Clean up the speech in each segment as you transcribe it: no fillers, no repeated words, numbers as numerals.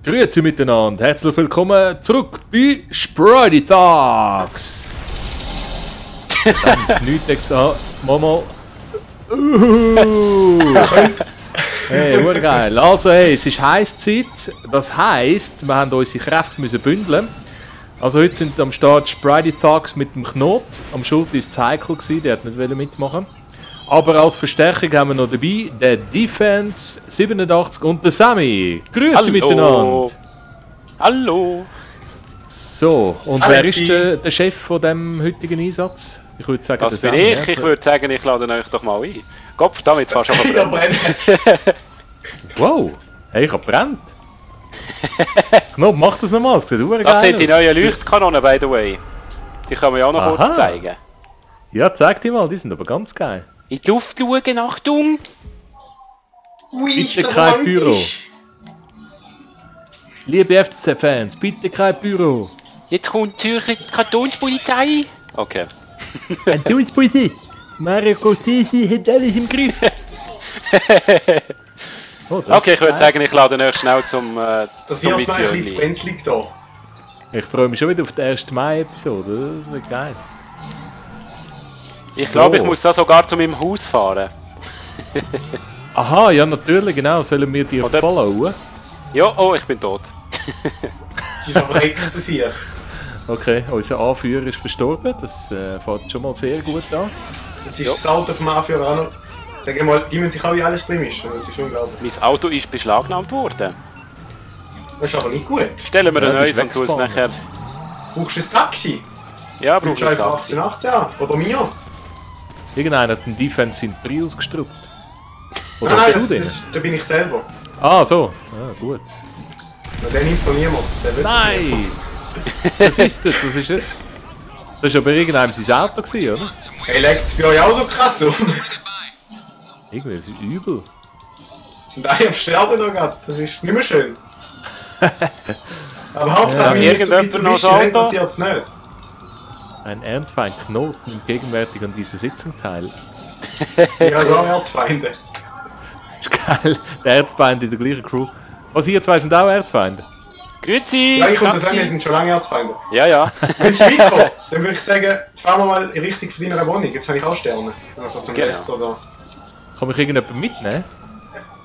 Grüezi miteinander, herzlich willkommen zurück bei Sprite Talks. Nichts extra. Mama. Hey, urgeil. Also, hey, es ist Heißzeit. Das heisst, wir haben unsere Kräfte müssen bündeln. Also, heute sind am Start Sprite Talks mit dem Knot. Am Schulter war es heikel, der hat nicht mitmachen. Aber als Verstärkung haben wir noch dabei den Defense 87 und den Sammy. Grüezi miteinander. Hallo. So, und wer ist der Chef von dem heutigen Einsatz? Ich würde sagen, das bin ich. Ich würde sagen, ich lade euch doch mal ein. Kopf, damit fast schon verbrennen. Wow, hey, ich hab brennt. Knopf, mach das nochmal, das sieht geil Das sind die neuen Leuchtkanonen, by the way. Die können wir ja auch noch kurz zeigen. Ja, zeig die mal, die sind aber ganz geil. In die Luft schauen, Achtung! Bitte kein Büro. Liebe FCZ-Fans, bitte kein Büro. Jetzt kommt die Zürcher Kantonspolizei. Okay. Kantonspolizei? Mario Cortesi hat alles im Griff. Oh, okay, ich würde sagen, ich lade euch schnell zum Mission liegt da. Ich freue mich schon wieder auf die 1. Mai-Episode, das wird geil. Ich glaube, ich muss da sogar zu meinem Haus fahren. Aha, ja natürlich, genau. Sollen wir dir followen? Ja, oh, ich bin tot. Sie verbreckt das hier. Okay, unser Anführer ist verstorben. Das fängt schon mal sehr gut an. Jetzt ist das Auto vom Anführer auch noch... Sag mal, die müssen sich alle alles drin mischen. Das ist unglaublich. Mein Auto ist beschlagnahmt worden. Das ist aber nicht gut. Stellen wir ein neues und tun es nachher... Brauchst du ein Taxi? Ja, brauchst du ein Taxi. 18 Jahre. Oder mir. Irgendeiner hat den Defense in Prius gestrutzt. Oder nein, da bin ich selber. Ah, so. Ah, gut. Na, den nimmt von niemand. Nein! Verfistet, das ist jetzt... Das war aber irgendeinem sein Auto, oder? Hey, legt es bei euch auch so krass um? Irgendwie, das ist übel. Sind alle am Sterben noch gerade, das ist nicht mehr schön. Aber Hauptsache, wenn ich so viel zu mischen, passiert es nicht. Ein ernstfeind Knoten nimmt gegenwärtig an dieser Sitzung teil. Ja, so Erzfeinde. Ist geil, der Erzfeind in der gleichen Crew. Was, ihr zwei sind auch Erzfeinde? Grüezi! Ja, ich und der Sammy sind schon lange Erzfeinde. Ja, ja. Wenn du mitkommst, dann würde ich sagen, jetzt fahren wir mal in Richtung von deiner Wohnung. Jetzt habe ich auch Sterne. Zum Rest, oder? Kann mich irgendjemand mitnehmen?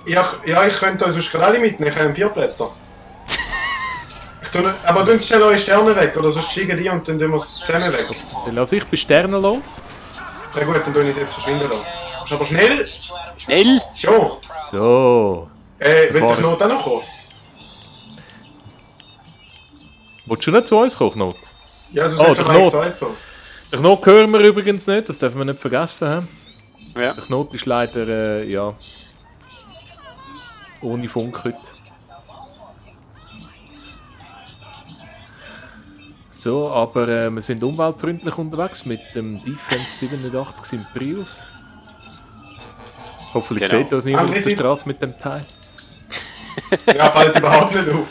Ja, ich könnte euch sonst gerade alle mitnehmen, ich habe einen Vierplätzer. Aber tun schnell eure Sterne weg, oder sonst schicken die und dann tun wir es zusammen weg. Dann lasse ich bei Sternen los. Ja gut, dann tun ich es jetzt verschwinden lassen. Ist aber schnell! Schnell! Schon! So. Will der Knot auch noch kommen? Willst du nicht zu uns kommen, Knot? Ja, sonst der Knot. zu uns so. Den Knot hören wir übrigens nicht, das dürfen wir nicht vergessen. Ja. Der Knot ist leider, ja... ohne Funk heute. So, aber wir sind umweltfreundlich unterwegs mit dem Defense 87 im Prius. Hoffentlich sieht uns niemand auf der Straße mit dem Teil. Ja, fällt überhaupt nicht auf.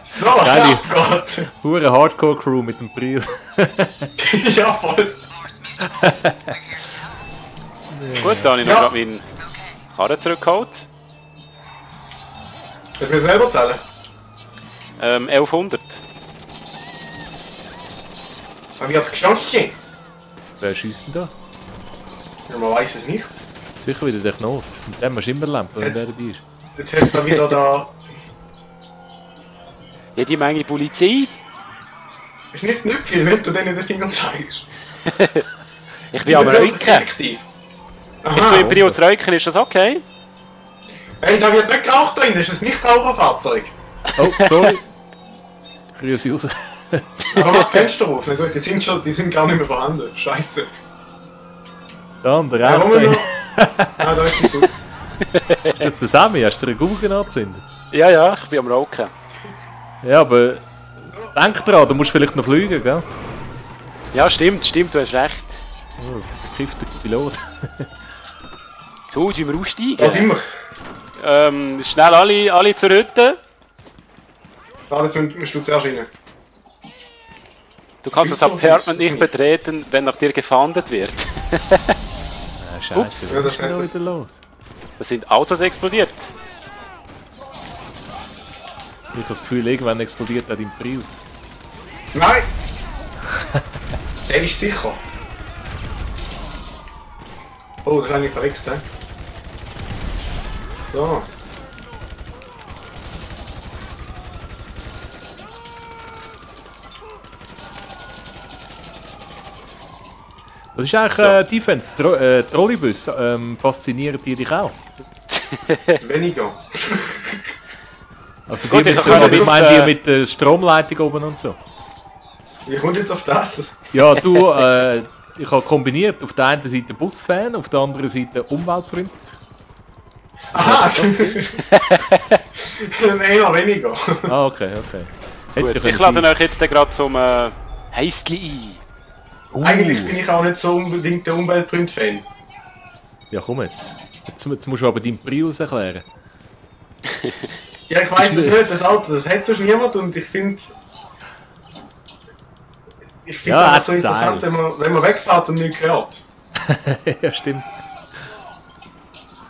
So, geile, Gott! hure Hardcore-Crew mit dem Prius. Ja, voll! Gut, dann habe ich noch gerade meinen Karren zurückgeholt. Willst du mir selber zählen? 1100. Aber wie hat es geschossen? Wer schießt denn da? Ja, man weiß es nicht. Sicher wieder der Knot. Mit dem hast du immer Lampe, wenn der dabei ist. Jetzt hast du wieder da... Jede Menge Polizei. Es ist nicht viel, wenn du denen den Finger zeigst. Ich bin am Räuchen. Ich tue im Prius räuchen, ist das okay? Hey, da wird nicht geraucht drin, das ist ein Nicht-Raucherfahrzeug. Oh, sorry. Grüße raus. Aber mach Fenster auf, na gut, die sind gar nicht mehr vorhanden. Scheiße. Da, der Ja, Rauch. Ah, da ist die Suppe. Ist jetzt der Sammy? Hast du dir einen Guggen angezündet? Ja, ja, ich bin am Rauchen. Ja, aber... Denk dran, du musst vielleicht noch fliegen, gell? Ja, stimmt, du hast recht. Oh, bekiffter Pilot. So, tun wir aussteigen. Da sind wir. Schnell alle zur Hütte. Warte, jetzt musst du zuerst rein. Du kannst das Apartment nicht betreten, wenn nach dir gefahndet wird. Scheiße, Ups. was ist denn da wieder los? Da sind Autos explodiert. Ich habe das Gefühl, irgendwann explodiert auch dein Prius. Nein! Der ist sicher. Oh, das habe ich verwechselt, hä? So. Das ist eigentlich Defense. Trolleybus. Faszinieren die dich auch? Weniger. Also Gut, die mit, also ich meine die mit der Stromleitung oben und so. Wie kommt jetzt auf das? Ja, du, ich habe kombiniert. Auf der einen Seite Busfan, auf der anderen Seite Umweltfreund. Aha! Nein, noch weniger. Ah, okay. Gut, ich lade euch jetzt gerade zum Heistli ein. Eigentlich bin ich auch nicht so unbedingt der Umweltfreund-Fan. Ja, komm jetzt. Jetzt musst du aber deinen Prius erklären. Ja, ich weiß es nicht, das Auto, das hat sonst niemand und ich finde es Ja, einfach so interessant, wenn man wegfährt und nichts hört. Ja, stimmt.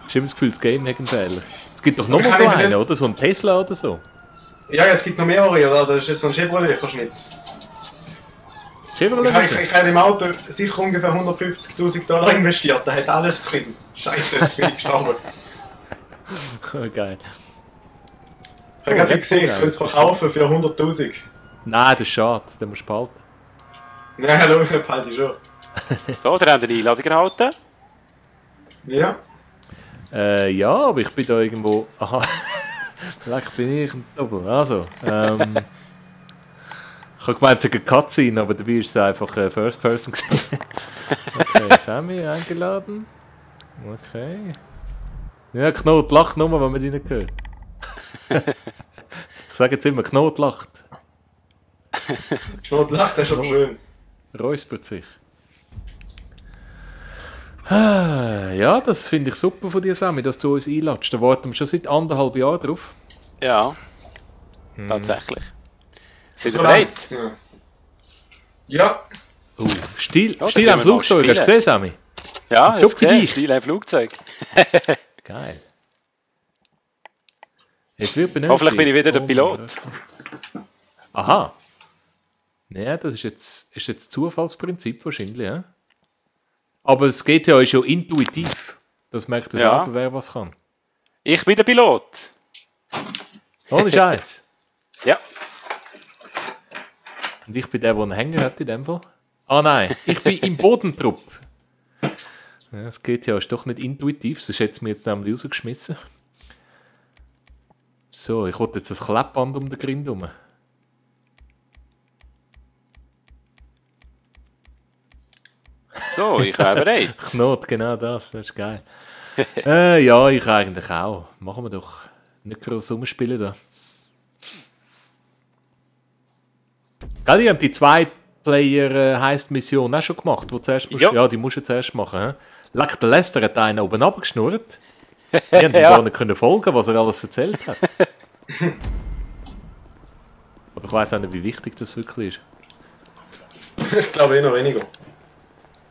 Ich habe das Gefühl, das Game hat einen Fehler. Es gibt doch noch mal kann so ich einen, nicht- oder? So einen Tesla oder so. Ja, es gibt noch mehrere, oder? Das ist jetzt so ein Chevrolet-Verschnitt. Chevrolet? Ich habe im Auto sicher ungefähr 150.000 $150 investiert, da hat alles drin. Scheiße, jetzt bin ich gestorben. Oh, geil. Ich habe gerade gesehen, ich könnte es verkaufen für 100.000. Nein, das ist schade. Den musst du behalten. Nein, hallo, ich behalte schon. So, der hat eine Einladung erhalten. Ja. Ja, aber ich bin da irgendwo... Aha. Vielleicht bin ich ein Doppel. Also, ich habe gemeint, es sei eine Cutscene, aber dabei ist es einfach First Person gewesen. Okay, Sammy eingeladen. Okay. Ja, Knot lacht nur, wenn man ihn nicht hört. Ich sage jetzt immer, Knot lacht. Schnurrt lacht, das ist schon schön. Räuspert sich. Ja, das finde ich super von dir, Sammy, dass du uns einladest. Da warten wir schon seit 1,5 Jahren drauf. Ja, tatsächlich. Seid ihr So bereit? lang. Ja. Stil Ja, Stil dann am können wir mal Flugzeug, hast du spielen. gesehen, Sammy? Ja, Job jetzt für gesehen, dich. Stil ein Flugzeug. Geil. Es wird benötigt. Hoffentlich bin ich wieder der Pilot. Aha. Ja, das ist jetzt Zufallsprinzip wahrscheinlich, ja? Aber es geht ja schon intuitiv. Das merkt ja Ja. selber, wer was kann. Ich bin der Pilot. Ohne Scheiß. Ja. Und ich bin der einen Hänger hat in dem Fall. Ah nein, ich bin im Bodentrupp. Ja, das geht ja, ist doch nicht intuitiv, sonst hätte es mir jetzt nämlich rausgeschmissen. So, ich wollte jetzt das Kleppband um den Grind herum. So, ich bin bereit. Knot, genau das ist geil. Ja, ich eigentlich auch. Machen wir doch. Nicht groß rumspielen da. Gell, die haben die 2-Player-Heist-Mission auch schon gemacht, wo zuerst musst, Ja. ja, die musst du zuerst machen. He? Leck, der Lester hat einen oben runtergeschnurrt. Wir haben gar nicht können folgen, was er alles erzählt hat. Aber ich weiss auch nicht, wie wichtig das wirklich ist. Ich glaube noch weniger.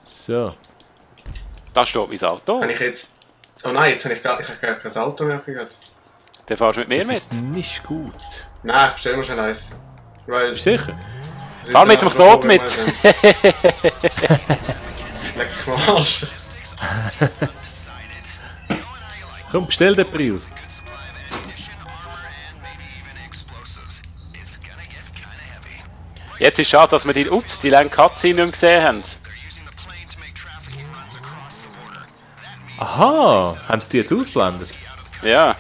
So. Da steht mein Auto. Kann ich jetzt... Oh nein, jetzt habe ich gar kein Auto mehr gehört. Dann fahrst du mit mir Das mit. ist nicht gut. Nein, stell mir schon eins. Weil... Bist du sicher? Fahr mit dem Knot mit. Leck mich mal Arsch. Komm, bestell den Prius. Jetzt ist schade, dass wir die lange Cutscene nicht mehr gesehen haben. Aha, haben sie die jetzt ausblendet? Ja.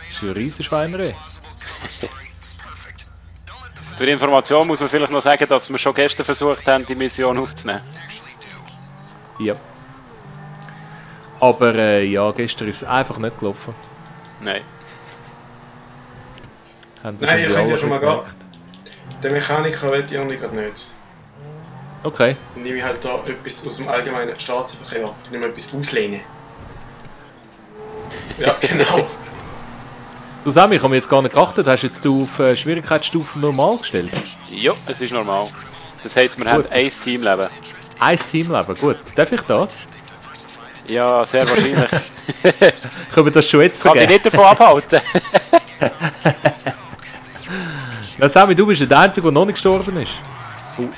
Das ist eine riesen Schweinerei. Zur Information muss man vielleicht noch sagen, dass wir schon gestern versucht haben, die Mission aufzunehmen. Ja. Aber ja, gestern ist es einfach nicht gelaufen. Nein. Haben das Nein, ihr irgendwie könnt ja alle schon mal gemerkt. gehen. Der Mechaniker will die irgendwie gerade nicht. Okay. Dann nehme ich halt da etwas aus dem allgemeinen Straßenverkehr. Dann nehme ich etwas auslehnen. Ja, genau. Du Sammy, ich habe mir jetzt gar nicht geachtet. Hast jetzt du auf Schwierigkeitsstufe normal gestellt? Ja, es ist normal. Das heisst, wir haben ein Teamleben. Ein Teamleben, gut. Darf ich das? Ja, sehr wahrscheinlich. Können wir das schon jetzt Kann dich vergeben? nicht davon abhalten. Sammy, du bist der Einzige, der noch nicht gestorben ist.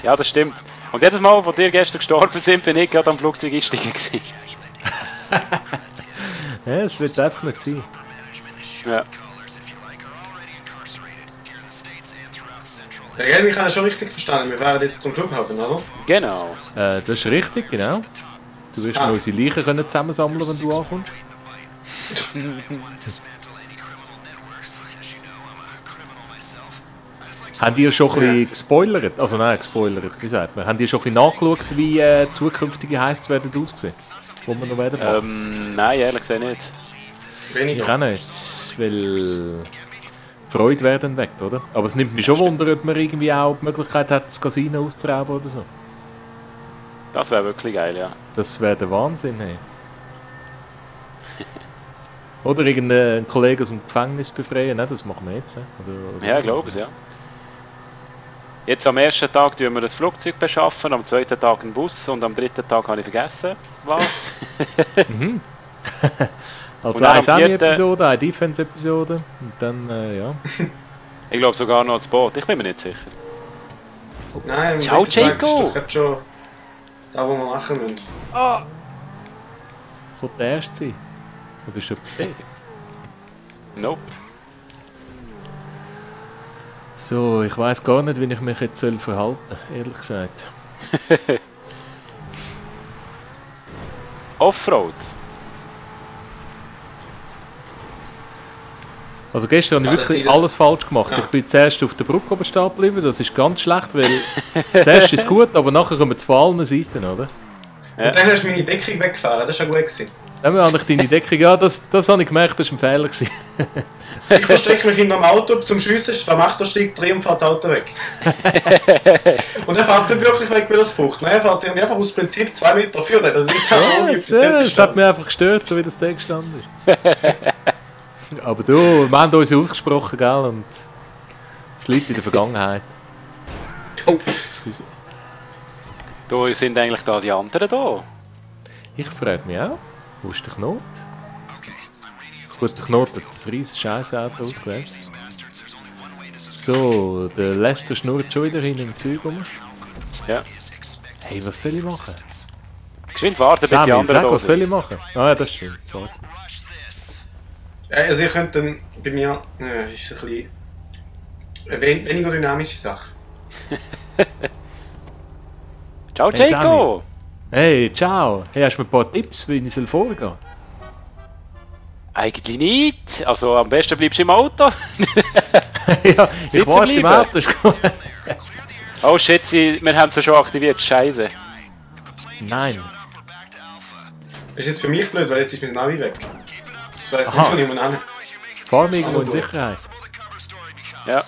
Ja, das stimmt. Und jedes Mal, wo dir gestern gestorben sind, bin ich gerade am Flugzeug eingestiegen gewesen. Ja, es wird einfach nicht sein. Ja. Ja, gell, ich habe schon richtig verstanden. Wir fahren jetzt zum Flughafen, oder? Genau. Das ist richtig, genau. Du wirst noch unsere Leichen können zusammensammeln, wenn du ankommst. Haben die schon ein bisschen gespoilert? Also nein, gespoilert, wie sagt man? Haben die schon ein bisschen nachgeschaut, wie zukünftige Heists werden aussehen? Wo wir noch werden machen? Nein, ehrlich gesagt nicht. Ich auch nicht, weil die Freude wäre dann weg, oder? Aber es nimmt mich schon Wunder, ob man irgendwie auch die Möglichkeit hat, das Casino auszurauben oder so. Das wäre wirklich geil, ja. Das wäre der Wahnsinn, hey. Oder irgendeinen Kollegen aus dem Gefängnis befreien, ne? Das machen wir jetzt. Oder Ja, ich glaube es, ja. Jetzt am ersten Tag tun wir das Flugzeug beschaffen, am zweiten Tag einen Bus und am dritten Tag habe ich vergessen, was. Mhm. Also Und eine am Semi-Episode, eine Defense-Episode und dann, ja. Ich glaube sogar noch das Boot, ich bin mir nicht sicher. Nein, Ciao, das ist Jaco! doch schon da, wo wir machen müssen. Kommt der erste sein? Oder ist schon der? Nope. So, ich weiß gar nicht, wie ich mich jetzt verhalten soll, ehrlich gesagt. Offroad. Also gestern habe ich wirklich alles falsch gemacht. Ja. Ich bin zuerst auf der Brücke oben stehen geblieben, das ist ganz schlecht, weil zuerst ist es gut, aber nachher kommen wir von allen Seiten, oder? Ja. Und dann hast du meine Deckung weggefahren, das war ja gut gewesen. Dann habe ich deine Deckung, ja, das habe ich gemerkt, das war ein Fehler gewesen. Ich verstecke mich in einem Auto zum Schiessen, dann macht der Stieg 3 und fährt das Auto weg. Und er fährt nicht wirklich weg wie das Frucht. Nein, er fährt sich einfach aus Prinzip 2 Meter führen. Das ist das hat mich einfach gestört, so wie das da gestanden ist. Aber du, wir haben uns ausgesprochen, gell, und es liegt in der Vergangenheit. Oh, excuse. Du, sind eigentlich da die anderen da? Ich frage mich auch, wo ist der Knot? Gut, der Knot hat das riesen Scheiß-Auto ausgewählt. So, der Lester schnurrt schon wieder hin im Zeug rum. Ja. Hey, was soll ich machen? Geschwind warten, bis Sammy, die anderen sag, da was sind. soll ich machen? Ah ja, das stimmt. Sorry. Also ihr könnt dann bei mir, ist ein bisschen eine weniger dynamische Sache. Ciao, Hey, Jaco! Hey, ciao! Hey, hast du mir ein paar Tipps, wie ich vorgehen soll? Eigentlich nicht. Also am besten bleibst du im Auto. Ja, ich warte im Auto. Oh shit, wir haben sie schon aktiviert. Scheiße. Nein. Das ist jetzt für mich blöd, weil jetzt ist mein Navi weg. Das weiss nicht von jemand an. Fahr mich irgendwo in Sicherheit. Ja.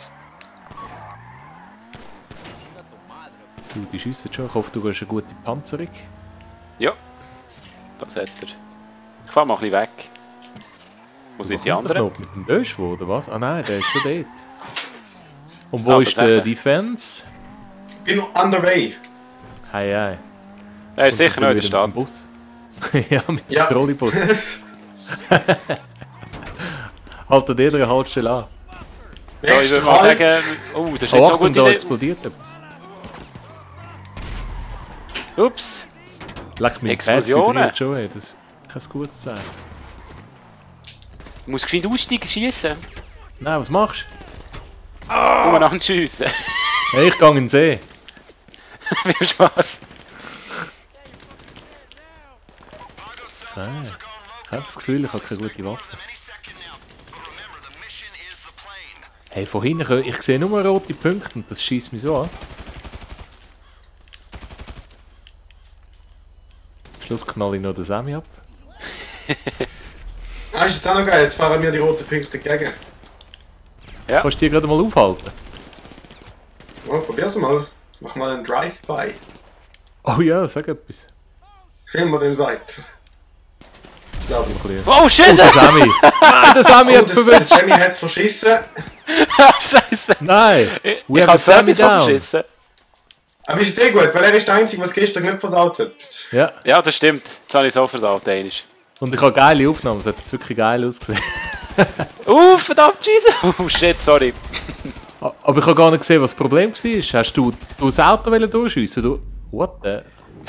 Du, die schiessen schon. Ich hoffe, du hast eine gute Panzerung. Ja. Das hat er. Ich fahr mal ein bisschen weg. Wo sind die anderen? Mit dem Döschwo, oder was? Ah nein, der ist schon dort. Und wo ist der Defense? Ich bin on the way. Hey, hey. Er ist sicher noch in der Stadt. Bus. Ja, mit dem Trolleybus. Haltet jeder eine Haltestelle an. So, ich würde mal sagen... Oh, das ist nicht so gut. Da explodiert etwas. Ups. Leck mich, Explosionen. Schon, ey. Das ist kein gutes Zeichen. Du musst geschwind aussteigen, schiessen. Nein, was machst du? Oh, nach dem Schiessen. Hey, ich gehe in den See. Viel Spaß. Okay. Ich habe das Gefühl, ich habe keine gute Waffe. Hey, von hinten, ich sehe nur rote Punkte und das schießt mich so an. Am Schluss knall ich noch den Sammy ab. Ah, ist jetzt auch noch geil, jetzt fahren mir die roten Punkte entgegen. Ja. Kannst du die gerade mal aufhalten? Oh, probier's mal. Mach mal einen Drive-By. Oh ja, sag etwas. Film, was dem sagt. Glaube ich. Oh shit! Oh, der Sammy! Nein, der Sammy hat's verwünscht! Der Sammy hat's verschissen. Scheiße! Nein! We ich have Sammy down! Verschissen. Aber ist sehr gut, weil er ist der Einzige, was gestern nicht versaut hat. Ja. Ja, das stimmt. Jetzt habe ich so versaut, einmal. Und ich habe geile Aufnahmen, es hat jetzt wirklich geil ausgesehen. Verdammt, Jesus! Oh shit, sorry. Aber ich habe gar nicht gesehen, was das Problem war. Hast du das Auto durchschiessen? What the...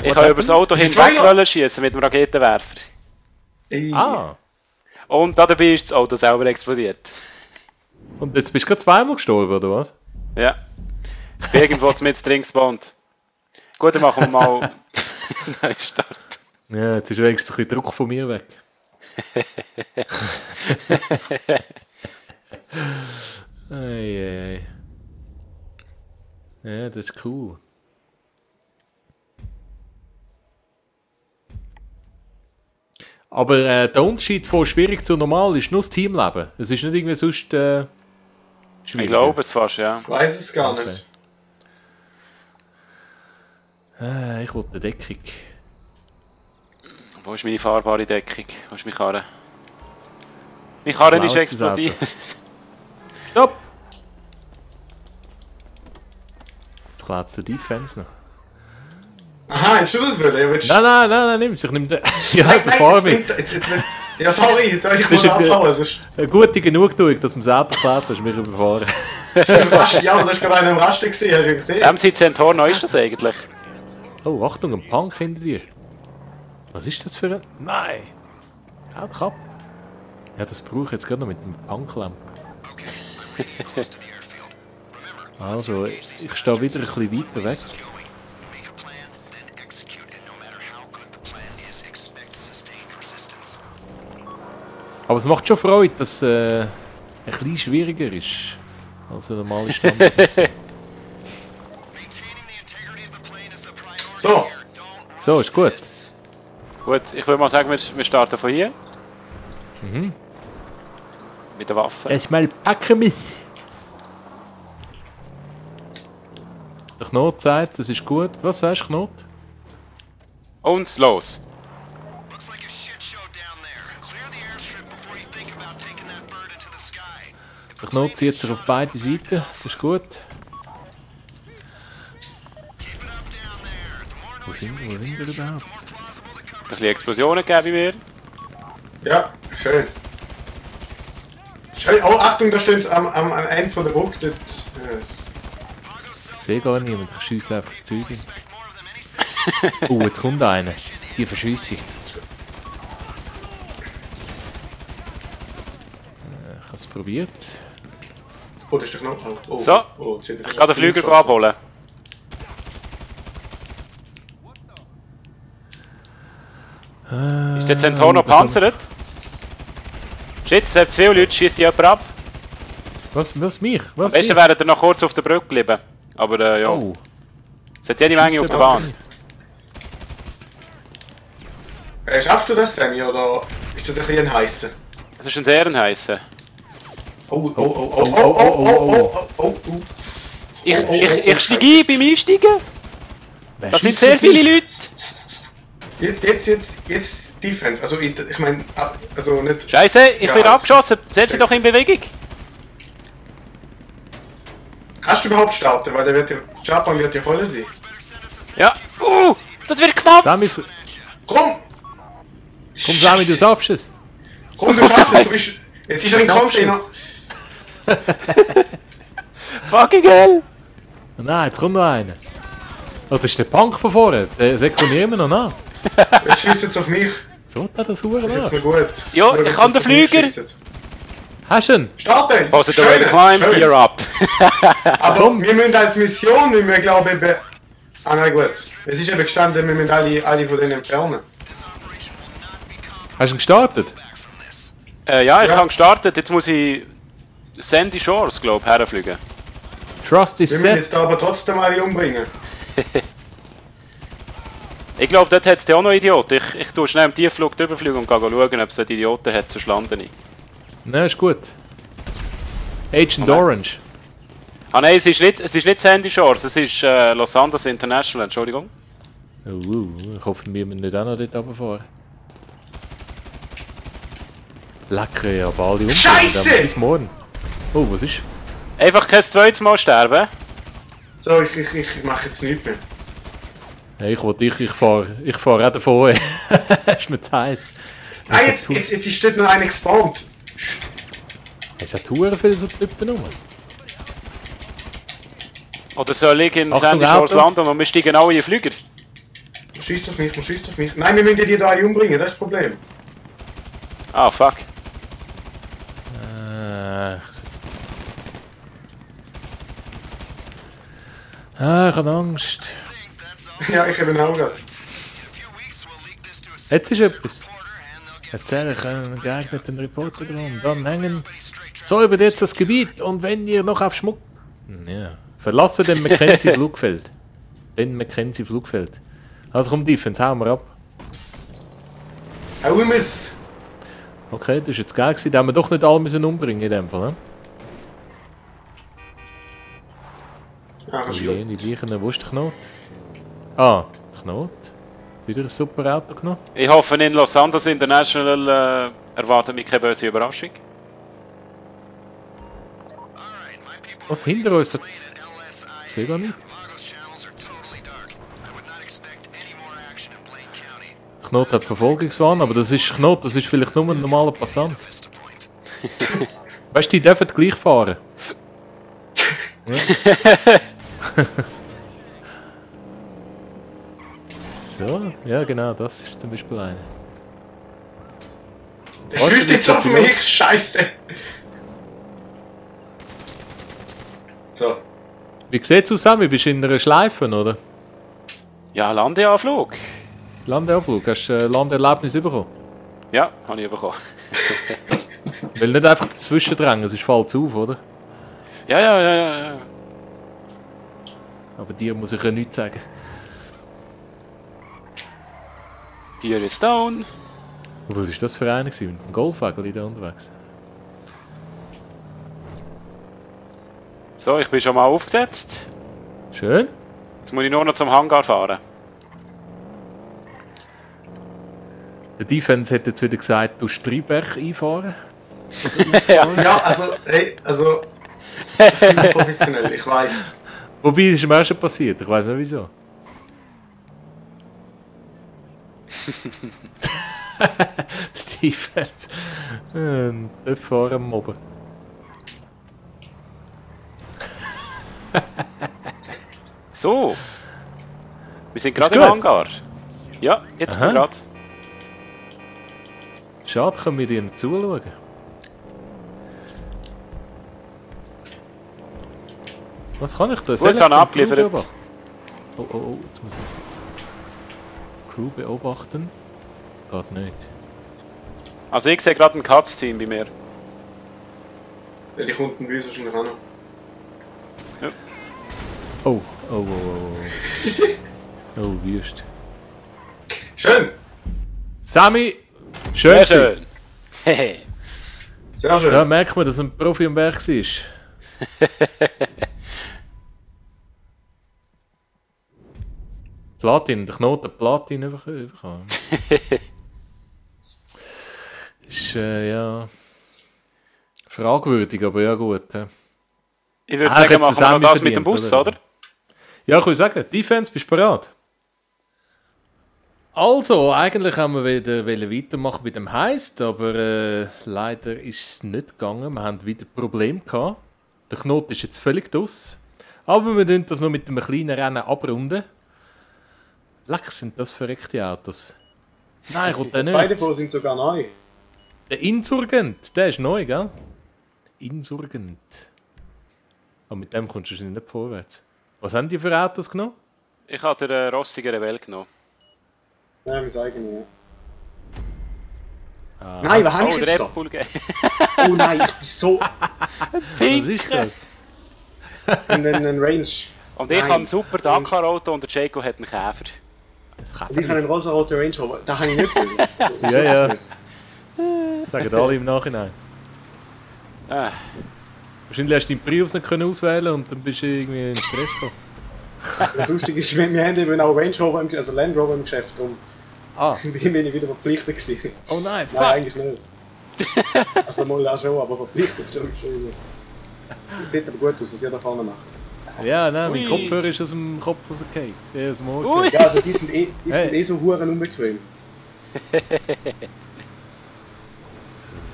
Ich habe über das Auto hinweg schießen mit dem Raketenwerfer. Ah. Und dabei ist das Auto selber explodiert. Und jetzt bist du gerade zweimal gestorben, oder was? Ja. Ich bin irgendwo mit drin gespawnt. Gut, dann machen wir mal einen Start. Ja, jetzt ist wenigstens ein bisschen Druck von mir weg. Ei. Ja, das ist cool. Aber der Unterschied von schwierig zu normal ist nur das Teamleben. Es ist nicht irgendwie sonst schwierig. Ich glaube es fast, ja. Ich weiß es gar nicht. Ich will eine Deckung. Wo ist meine fahrbare Deckung? Wo ist meine Karre? Meine Karre ist explodiert. Stopp! Jetzt klaut es die Defense noch. Aha, hast du das wollen? Ja, Nein, nimm es. Ich nehme den. Ja, befahr mich. Ja, sorry, da ich Das muss ist abhauen. Das ist eine gute Genugtuung, dass man das Auto klaut, dass mich überfahren. ja, aber das ist gerade einer im Rasten gesehen, hast du gesehen? Dem seit Centaur neu ist das eigentlich. Oh, Achtung, ein Punk hinter dir. Was ist das für ein... Nein! Haut dich ab. Ja, das brauche ich jetzt gerade noch mit dem Punklamp. Also, ich stehe wieder ein bisschen weiter weg. Aber es macht schon Freude, dass es ein bisschen schwieriger ist als eine normale Standardmission. So, ist gut. Gut, ich würde mal sagen, wir starten von hier. Mit der Waffe. Erstmal packen mich. Der Knot sagt, das ist gut. Was sagst du, Knot? Und los. Der Knot zieht sich auf beide Seiten. Das ist gut. Wo sind wir überhaupt? Ein bisschen Explosionen gegeben bei mir. Ja, schön. Schön. Oh, Achtung, da steht es am Ende von der Brücke. Dort, Ich sehe gar niemand, ich schiesse einfach das Zeug hin. Jetzt kommt einer. Die verschiesse ich. Ich habe es probiert. Oh, das ist der Knopf. Oh, so, oh, ich gehe den Flügel abholen. Ist der Centaur noch panzert? Shit, selbst viele Leute schießt die jemand ab. Was mich? Am besten wären ihr noch kurz auf der Brücke bleiben. Aber ja. Oh. Es hat jede Menge auf der Bahn. Schaffst du das, Sammy, oder ist das ein bisschen ein heißer? Es ist ein sehr heißer. Ich steige ein beim Einsteigen. Das sind sehr viele Leute. Jetzt Defense. Also ich meine, also nicht... Scheiße, ich werde abgeschossen. Setz dich doch in Bewegung. Kannst du überhaupt starten? Weil der Japan wird ja voll sein. Ja. Das wird knapp. Sammy, komm, Sammy, du schaffst es. Komm, du schaffst es. Du bist... Jetzt ist er im Container. Fucking hell. Nein, jetzt kommt noch einer. Oh, das ist der Punk von vorne. Der sekuniert mir noch nach. Er schießt jetzt auf mich. So hat das Huren Das ist nach. jetzt noch gut. Ja, ich kann den Flüger. Hast du ihn? Starten! Positive climb, gear up. Aber wir müssen als Mission, wir glaube ich... Ah nein, gut. Es ist eben gestanden, wir müssen alle von denen entfernen. Hast du ihn gestartet? Ja, ich habe gestartet. Jetzt muss ich Sandy Shores, glaube ich, herfliegen. Trust is Wir müssen set. jetzt aber trotzdem alle umbringen. Ich glaube, dort hat es auch noch Idioten. Ich tue schnell im Tiefflug drüber fliegen und schauen, ob es dort Idioten hat, zu Schlandene. Nein, ist gut. Agent Orange. Ah nein, es ist nicht Sandy Shores, es ist Los Angeles International, Entschuldigung. Ich hoffe, wir müssen nicht auch noch dort runterfahren. Lecker, ja, aber alle umbringen. Scheiße! Bis morgen. Oh, was ist? Einfach kein zweites Mal sterben. So, ich mache jetzt nichts mehr. Hey, ich fahre auch davon. Ist mir zu heiß. Ah, jetzt ist dort noch einer gespawnt. Es hat Huren viele so Typen rum. Oder soll ich in Achtung, Sandy Shores Auto. landen und wir steigen alle in den Flüger? Schießt auf mich, man schießt auf mich. Nein, wir müssen die da alle umbringen, das ist das Problem. Ah, fuck. Ich habe Angst. Ja, ich habe auch gerade. Jetzt ist etwas. Erzähle ich einen geeigneten Reporter drum. Dann hängen. Säubert jetzt das Gebiet und wenn ihr noch auf Schmuck. Ja. Verlasse den Mackenzie Flugfeld. Den Mackenzie Flugfeld. Also komm, Defense, hauen wir ab. Auch immer es. Okay, das ist jetzt geil gewesen. Da haben wir doch nicht alle müssen umbringen in dem Fall, ne? Ah, das ist Oh je, die gleichen. Wo ist der Knot? Ah, Knot. Wieder ein super Auto genommen. Ich hoffe, in Los Santos International erwartet mich keine böse Überraschung. Was hinter uns hat es. Ich sehe gar nicht. Knot hat Verfolgungswahn, aber das ist Knot, das ist vielleicht nur ein normaler Passant. Weißt du, die dürfen gleich fahren. Ja. So, ja genau, das ist zum Beispiel eine. Der schießt jetzt auf mich, scheiße! So. Wie sieht's aus, Sammy? Bist du in einer Schleife, oder? Ja, Landeanflug. Landeauflug, hast du Landeerlaubnis bekommen? Ja, habe ich bekommen. Will nicht einfach dazwischen drängen, sonst fällt es auf, oder? Ja. Aber dir muss ich ja nichts sagen. Hier ist down. Und was war das für einer? Mit einem Golfwägel da unterwegs? So, ich bin schon mal aufgesetzt. Schön. Jetzt muss ich nur noch zum Hangar fahren. Der Defense hat jetzt wieder gesagt, du Streiberg einfahren. Ja, also, hey, also. Ich bin professionell, ich weiß. Wobei, das ist mir auch schon passiert, ich weiß nicht wieso. Der Defense. Der fahren mobben. So. Wir sind gerade im gut. Hangar. Ja, jetzt Aha. gerade. Schade, können wir dir nicht zuschauen. Was kann ich da? Gut, habe ich abgeliefert. Oh, jetzt muss ich Crew beobachten. Geht nicht. Also ich sehe gerade ein Cuts-Team bei mir. Ja, die kommt bei uns wahrscheinlich auch noch. Oh. Oh, wüst. Schön! Sammy, schön. Sehr schön. Hehe. Sehr schön. Ja, merkt man, dass ein Profi am Werk ist. Platin, der Knoten Platin bekommen. Ist ja fragwürdig, aber ja gut. Ich würde Ah, sagen, ich hätte machen es wir auch noch das mit dem verdient, Bus, oder? oder? Ja, ich würde sagen, Defense, bist du bereit? Also, eigentlich haben wir wieder weitermachen mit dem Heist, aber leider ist es nicht gegangen. Wir haben wieder Probleme gehabt. Der Knoten ist jetzt völlig draus. Aber wir tun das noch mit einem kleinen Rennen abrunden. Leck, sind das verreckte Autos. Nein, kommt der Zwei nicht. davon sind sogar neu. Der Insurgent, der ist neu, gell? Insurgent. Aber mit dem kommst du wahrscheinlich nicht vorwärts. Was haben die für Autos genommen? Ich habe den rostigen Rebell genommen. Nein, mein eigenes, ja. Ah, Nein, was habe Oh, ich der jetzt da? Red Bull. Oh nein, ich bin so was ist das? in den Range. Und ich Nein. habe ein super Dakar-Auto und der Jaco hat einen Käfer. Das Und ich habe Käferli. einen rosa-roten Range Rover. Da habe ich nicht wollen. Ja. Das sagen alle im Nachhinein. Ah, Wahrscheinlich hast du deinen Prius nicht können auswählen und dann bist du irgendwie in Stress gekommen. Das Lustige ist, wir haben eben auch Range Rover, also Land Rover im Geschäft. Darum Ah. bin ich wieder verpflichtet gewesen. Oh nein, fuck! Nein, eigentlich nicht. Also mal auch schon, aber verpflichtet schon. Sieht aber gut aus, was ihr da vorne macht. Ja, nein, Ui. mein Kopfhörer ist aus dem Kopf rausgefallen. Ja, aus dem Ohr. Ui. Ja, also die sind Hey. eh so huren unbequem. Was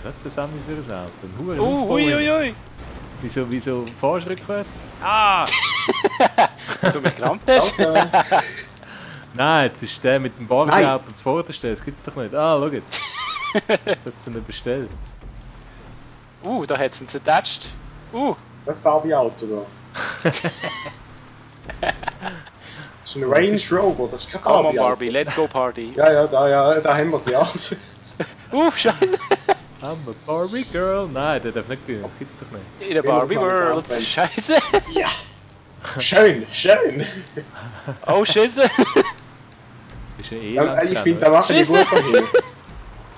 hat das Sammy für ein Auto? Ein Huren Aufbau. ui. Wieso fahrst du rückwärts? Ah! Du mich gerammt hast? Danke. Nein, jetzt ist der mit dem Barbie-Auto zuvorderst. Das gibt's doch nicht. Ah, schau jetzt. Jetzt hat sie ihn bestellt. Da hat es ihn zertatscht. Das Barbie-Auto da. Das ist ein Range Rover, das ist kein Come on Barbie-Auto. Barbie, let's go Party. Ja, da haben wir sie ja. Scheiße. I'm a Barbie Girl. Nein, der darf nicht gewinnen. Das gibt's doch nicht. In der Barbie World. Scheiße. Ja! Schön! Oh, Scheiße. Ist ein Ja, Elend. ich finde, da machen die gut von hin.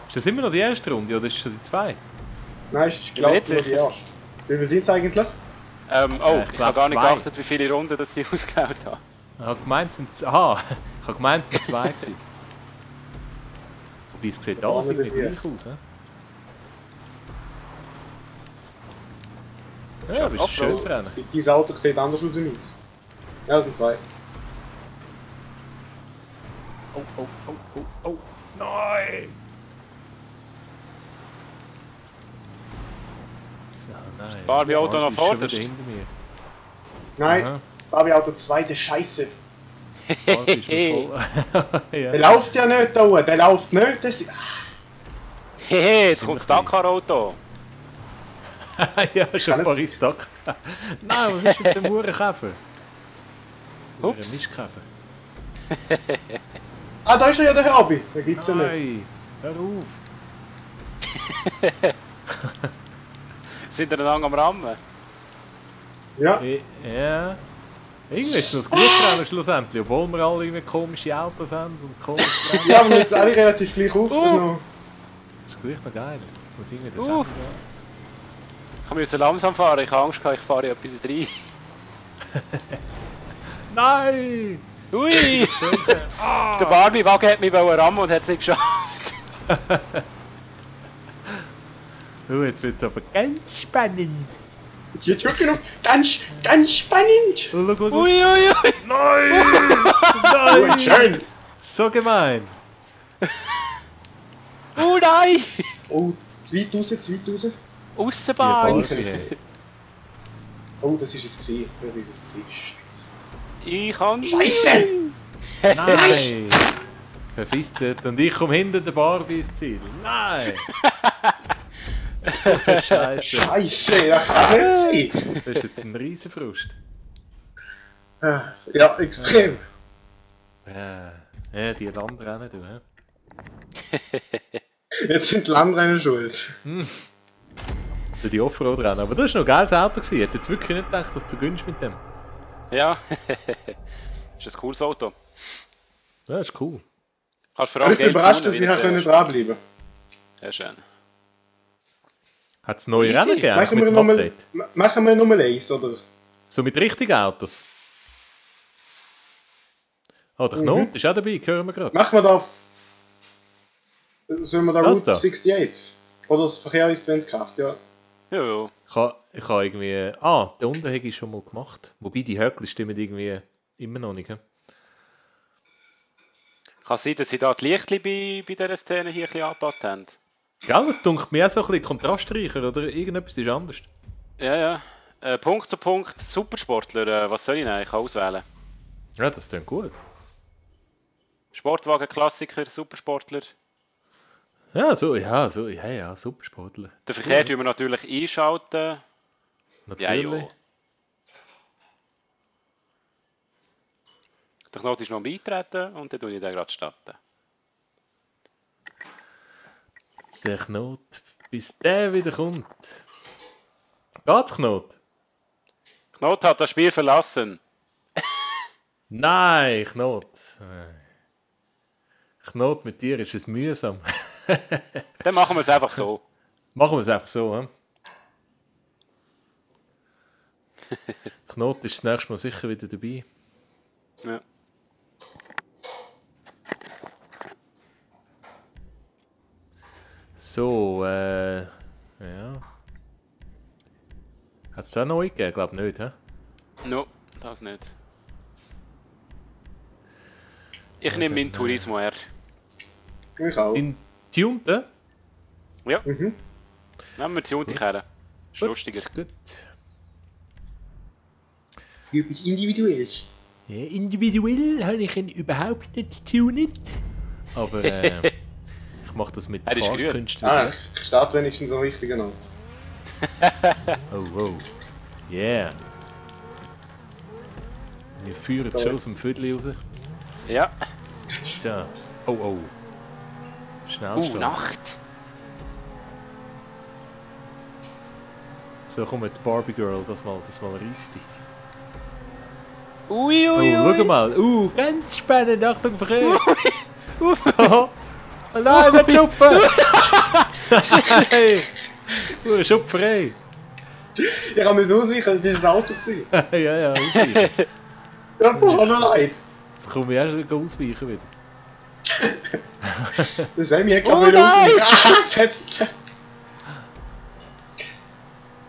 Ist das immer noch die erste Runde oder ist es schon die zweite? Nein, ich glaube nicht nur die sicher. erste. Wie viel sind es eigentlich? Ich ich habe glaub gar nicht zwei. geachtet, wie viele Runden das ich ausgehauen habe. Ich habe gemeint, es sind zwei gewesen. Wobei es sieht alles irgendwie gleich aus, ne? Ja, aber es ist schön zu rennen. Dieses Auto sieht anders aus als meins. Ja, es sind zwei. Oh. Nein! So, nein. Barbie-Auto noch Barbie ist schon vorderst? wieder hinter mir. Nein, Aha. Barbie-Auto zweite Scheiße. Barbie ist mir voll. Der Ja. läuft ja nicht da oben, der läuft nicht. Das... Hehe, jetzt kommt das Dakar-Auto. Ja, schon Paris Dakar. Nein, was ist mit dem Uhrenkäfer? Ups. Mischkäfer. Ah, da ist ja der Herbie. Den gibt's ja nicht. Nein, hör auf. Sind wir lang am Rammen? Ja. Ja. Irgendwie ist das ein gutes Rennen schlussendlich, obwohl wir alle irgendwie komische Autos haben und komisches Rennen. Ja, aber wir sind alle relativ gleich auf. Das ist noch... Das ist gleich noch geil. Jetzt muss irgendwie das Uh. Ende Ich musste langsam fahren, ich habe Angst gehabt, ich fahre etwas rein. Nein! Ui! Der Barbie-Wagen hat mich rammen und hat es nicht geschafft. Jetzt wird es aber ganz spannend. Jetzt wirklich noch ganz spannend. Oh, schau. Ui. Nein! Oh, Nein! schön. So gemein. Nein! Oh, zu weit raus. Die Aussenbahn! Barbie, hey. Oh, das ist es gewesen. Scheiße. Ich kann Scheiße! Nein! Verfistet. Und ich komme hinter der Barbie ins Ziel. Nein! So eine Scheiße. Scheiße, das kann nicht sein. Das ist jetzt ein riesen Frust. Ja, extrem. Ja, die Landrennen, du, hä? Jetzt sind die Landrennen schuld. Für die Offroad-Rennen. Aber das war noch ein geiles Auto. Ich hätte jetzt wirklich nicht gedacht, dass du gönnst mit dem. Ja, ist ein cooles Auto. Ja, das ist cool. Kannst vor Ich allem bin Geld überrascht, dass verdienen, ich wie du hier dranbleiben Sehr schön. Hat es neue Easy. Rennen gegeben Machen mit wir dem nochmal Update? machen wir Nummer 1, oder? So mit richtigen Autos? Oh, der Knot ist auch dabei, hören wir gerade. Machen wir da... Sollen wir da Das Route da? 68? Oder das Verkehr ist, wenn es kracht, ja. Ja. Ich habe irgendwie... Ah, der unten habe ich schon mal gemacht. Wobei die Höckli stimmen irgendwie immer noch nicht. He? Kann sein, dass sie da die Lichtchen bei dieser Szene hier ein bisschen angepasst haben. Gell, das dunkelt mir auch so ein bisschen kontrastreicher, oder? Irgendetwas ist anders. Ja. Punkt zu Punkt, Supersportler, was soll ich nehmen? Ich kann auswählen. Ja, das klingt gut. Sportwagen, Klassiker, Supersportler. Ja, Supersportler. Den Verkehr tun wir natürlich einschalten. Natürlich. Ja. Der Knot ist noch am Beitreten und dann tue ich den gerade starten. Der Knot, bis der wieder kommt. Geht's, Knot? Knot hat das Spiel verlassen. Nein, Knot. Knot, mit dir ist es mühsam. Dann machen wir es einfach so. Machen wir es einfach so, hm? Knot ist das nächste Mal sicher wieder dabei. Ja. So, ja. Hat es auch neu gegeben? Ich glaube nicht, hä? No, das nicht. Ich nehme meinen Turismo R. Ich auch. In Tunten? Ja, Mhm. nehmen wir die Unti her. Ist lustiger. Gut. etwas Individuelles. Ja, individuell habe ich ihn überhaupt nicht tunet. Aber ich mache das mit Er ist grün. Fahrkünsten. Ich stehe wenigstens am richtigen Ort. Oh. Yeah. Wir führen Da schon jetzt. aus dem Viertel raus. Ja. So. Oh. Schnell stehen. Nacht. So, komm jetzt Barbie Girl, das mal reißt dich. Ui, Oh, ui, ui. schau mal. Ganz spannend. Achtung, Verkehr. Oh nein, nicht schupfen! Nein! Schupfen, ey! Ich habe mich ausweichen, das war ein Auto. Ja, ausweichen. Das tut mir noch leid. Jetzt komme ich erst ausweichen wieder. Das haben wir Oh gerade nein! ausweichen.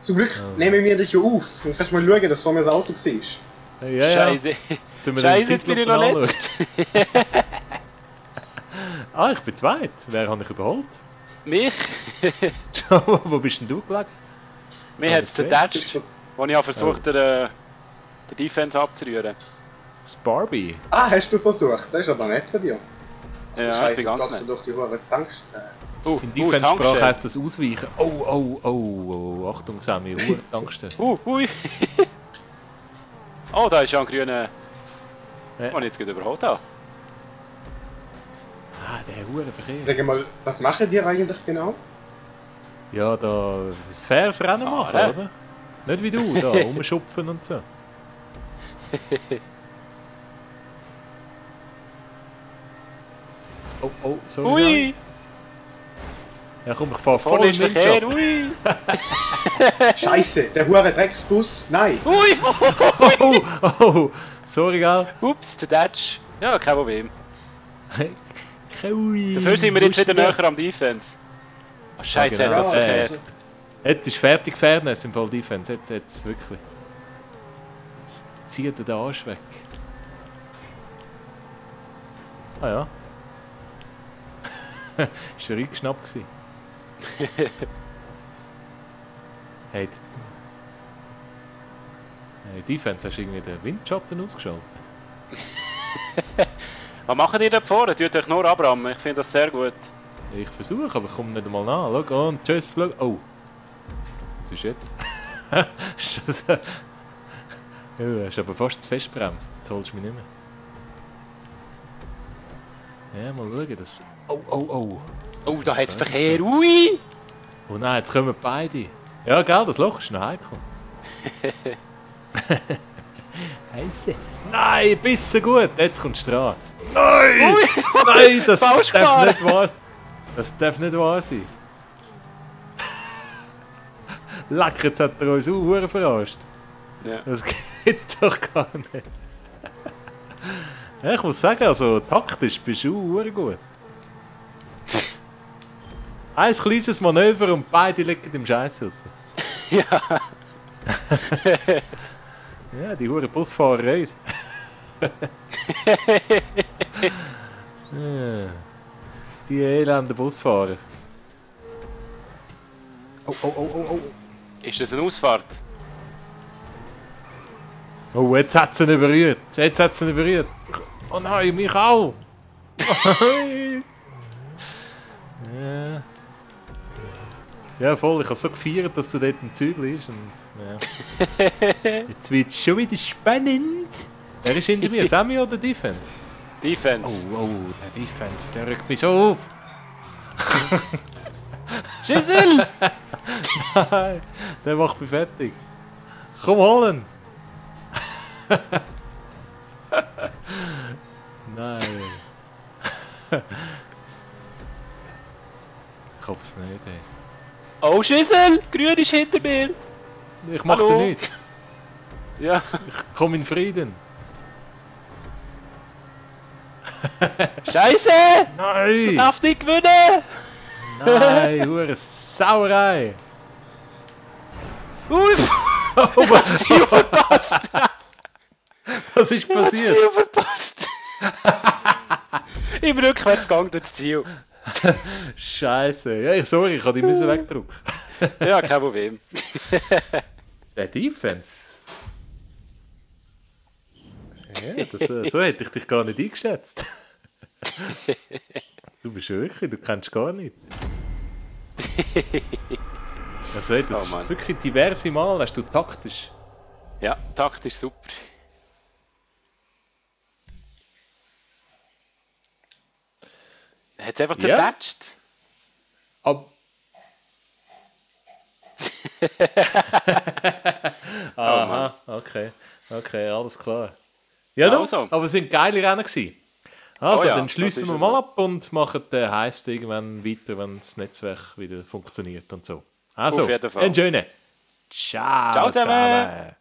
Zum Glück nehmen wir dich ja auf. Du kannst mal schauen, dass vor mir das Auto war. Ja. Scheiße. Sollen wir Scheiße, den jetzt bin ich Zeitlupe noch anschauen? Ich bin zweit. Wer habe ich überholt? Mich? Wo bist denn du gelegen? Mir hat es zerdatscht, als ich versucht den Defense abzurühren. Das Barbie. Hast du versucht? Das ist aber nett von dir. Ja, Scheiße, ich bin jetzt ganz gehst du nett. durch die hohe Tanks. In Defense-Sprache heisst das ausweichen. Oh. Achtung, Sammy. Tankstelle. Ui. Oh, da ist ja ein grüner... Ja. Den ich jetzt gerade überholt habe. Der Hurenverkehr. Sag mal, was machen die eigentlich genau? Ja, da das faires Rennen machen, ne? oder? Nicht wie du, da rumschupfen und so. Oh, sorry. Ui! Ja komm, ich fahr voll Vorne in ist den Verkehr, Windjob. ui! Scheiße, der hure Drecksbus. Nein! Ui! Oh, sorry, gell? Ups, der Datsch. Ja, kein Problem. Cool. Dafür sind wir jetzt wieder näher am Defense. Oh, Scheiße, Ja, hat das genau. Verkehr. Jetzt ist fertig Fairness im Fall Defense. Jetzt wirklich. Jetzt zieht er den Arsch weg. Ah ja. Ist er reingeschnappt gewesen. Hey, Defense, hast du irgendwie den Windschatten ausgeschaltet? Was machen die da vorne? Tut euch nur abrammen. Ich finde das sehr gut. Ich versuche, aber ich komme nicht einmal nach. Schau, und tschüss, schau. Oh. Was ist jetzt? Ist das... Ja, du hast aber fast zu fest bremst. Jetzt holst du mich nicht mehr. Ja, mal schauen, das... Oh. Oh, da hat es Verkehr. Ui! Oh nein, jetzt kommen beide. Ja, gell, das Loch ist noch heikel. Heisse. Nein, bisschen gut. Jetzt kommst du dran. Nein! Nein, das Falsch darf gefahren. nicht wahr sein. Das darf nicht wahr sein. Leck, jetzt hat er uns Uhren verarscht. Ja. Das geht's doch gar nicht. Ja, ich muss sagen, also taktisch bist du Uhren gut. Ein kleines Manöver und beide liegen im Scheiß raus. Ja. Ja, die hure Busfahrerei. Ja. Die elenden Busfahrer. Oh. Ist das eine Ausfahrt? Oh, jetzt hat sie ihn berührt. Oh nein, mich auch. Ja. Ja, voll. Ich habe so gefeiert, dass du dort ein Zügel ist. Und, ja. Jetzt wird es schon wieder spannend. Wer ist hinter mir? Sammy oder Defense? Defense. Oh, der Defense, der rückt mich so auf. Schüssel! Nein, der macht mich fertig. Komm, holen! Nein. Ich hoffe es nicht, ey. Oh, Schüssel! Grün ist hinter mir! Ich mach Hallo? dir nichts. Ja. Komm in Frieden. Scheiße! Nein! Darf nicht gewinnen! Nein, hure Sauerei! Ui! Was Ziel verpasst! Was ist passiert? Ziel verpasst! Im Rückwärtsgang durchs Ziel. Scheiße. Ja, sorry, ich habe die müssen wegdrücken. Ja, kein Problem. Der Defense? Ja, so hätte ich dich gar nicht eingeschätzt. Du bist wirklich, du kennst gar nicht. Also, das ist jetzt wirklich diverse Mal, hast du taktisch. Ja, taktisch super. Hat es einfach zertatscht? Aha, okay, alles klar. Ja, also. Aber es sind geile Rennen gewesen. Also, dann schließen wir mal ab und machen den Heist irgendwann weiter, wenn das Netzwerk wieder funktioniert und so. Also, auf jeden Fall. einen schönen. Ciao zusammen.